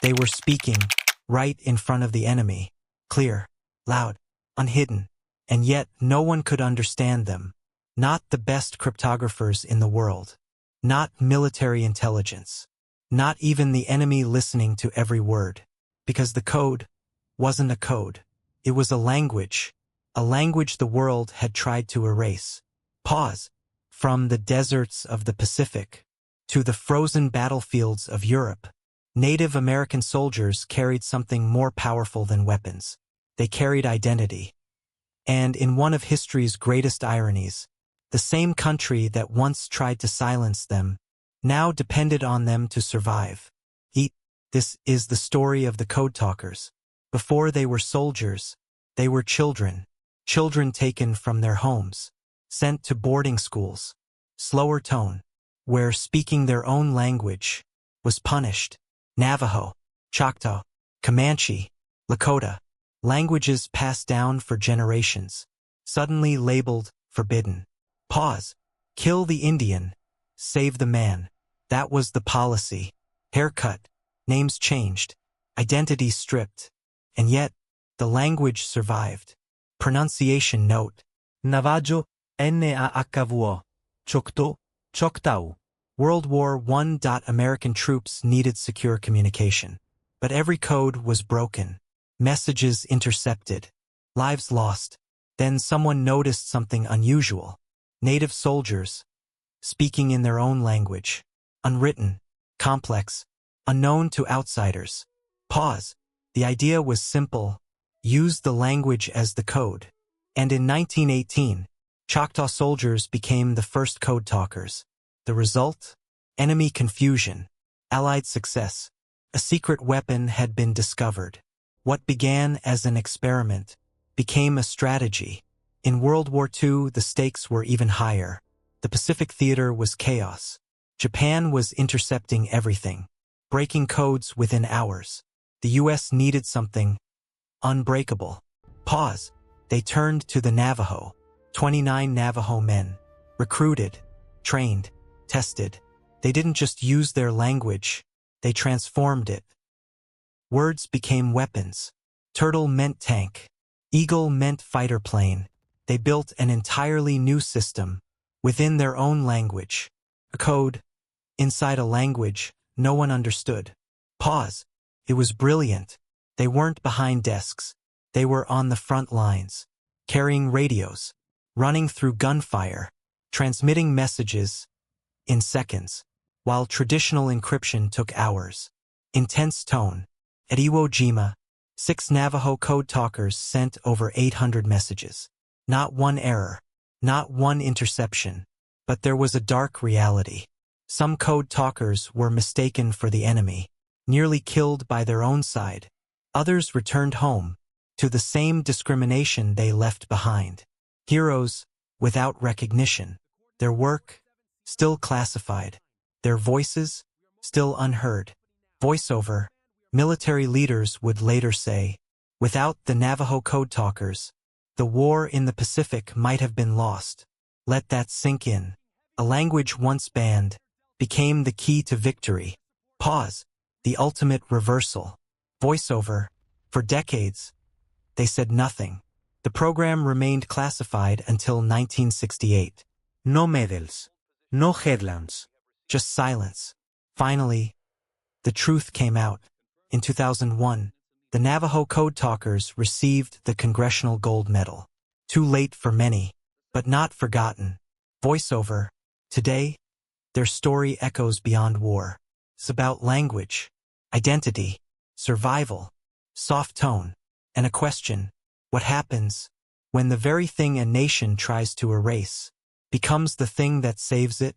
They were speaking right in front of the enemy, clear, loud, unhidden, and yet no one could understand them. Not the best cryptographers in the world, not military intelligence, not even the enemy listening to every word, because the code wasn't a code. It was a language the world had tried to erase. Pause. From the deserts of the Pacific to the frozen battlefields of Europe, Native American soldiers carried something more powerful than weapons. They carried identity. And in one of history's greatest ironies, the same country that once tried to silence them now depended on them to survive. This is the story of the code talkers. Before they were soldiers, they were children taken from their homes, sent to boarding schools, slower tone, where speaking their own language was punished. Navajo, Choctaw, Comanche, Lakota, languages passed down for generations, suddenly labeled forbidden. Pause. Kill the Indian, save the man. That was the policy. Haircut, names changed, identity stripped, and yet the language survived. Pronunciation note. Navajo, Nahvo, Choctaw, Choctaw. World War I. American troops needed secure communication. But every code was broken. Messages intercepted. Lives lost. Then someone noticed something unusual. Native soldiers, speaking in their own language. Unwritten, complex, unknown to outsiders. Pause. The idea was simple. Use the language as the code. And in 1918, Choctaw soldiers became the first code talkers. The result? Enemy confusion. Allied success. A secret weapon had been discovered. What began as an experiment became a strategy. In World War II, the stakes were even higher. The Pacific theater was chaos. Japan was intercepting everything, breaking codes within hours. The U.S. needed something unbreakable. Pause. They turned to the Navajo. 29 Navajo men, recruited, trained, tested. They didn't just use their language, they transformed it. Words became weapons. Turtle meant tank. Eagle meant fighter plane. They built an entirely new system within their own language. A code inside a language no one understood. Pause. It was brilliant. They weren't behind desks. They were on the front lines, carrying radios, running through gunfire, transmitting messages in seconds, while traditional encryption took hours. Intense tone. At Iwo Jima, 6 Navajo code talkers sent over 800 messages. Not one error, not one interception. But there was a dark reality. Some code talkers were mistaken for the enemy, nearly killed by their own side. Others returned home to the same discrimination they left behind. Heroes without recognition. Their work still classified. Their voices still unheard. Voiceover. Military leaders would later say, without the Navajo code talkers, the war in the Pacific might have been lost. Let that sink in. A language once banned became the key to victory. Pause. The ultimate reversal. Voiceover. For decades, they said nothing. The program remained classified until 1968. No medals. No headlines. Just silence. Finally, the truth came out. In 2001, the Navajo code talkers received the Congressional Gold Medal. Too late for many, but not forgotten. Voiceover. Today, their story echoes beyond war. It's about language, identity, survival, soft tone, and a question. What happens when the very thing a nation tries to erase becomes the thing that saves it?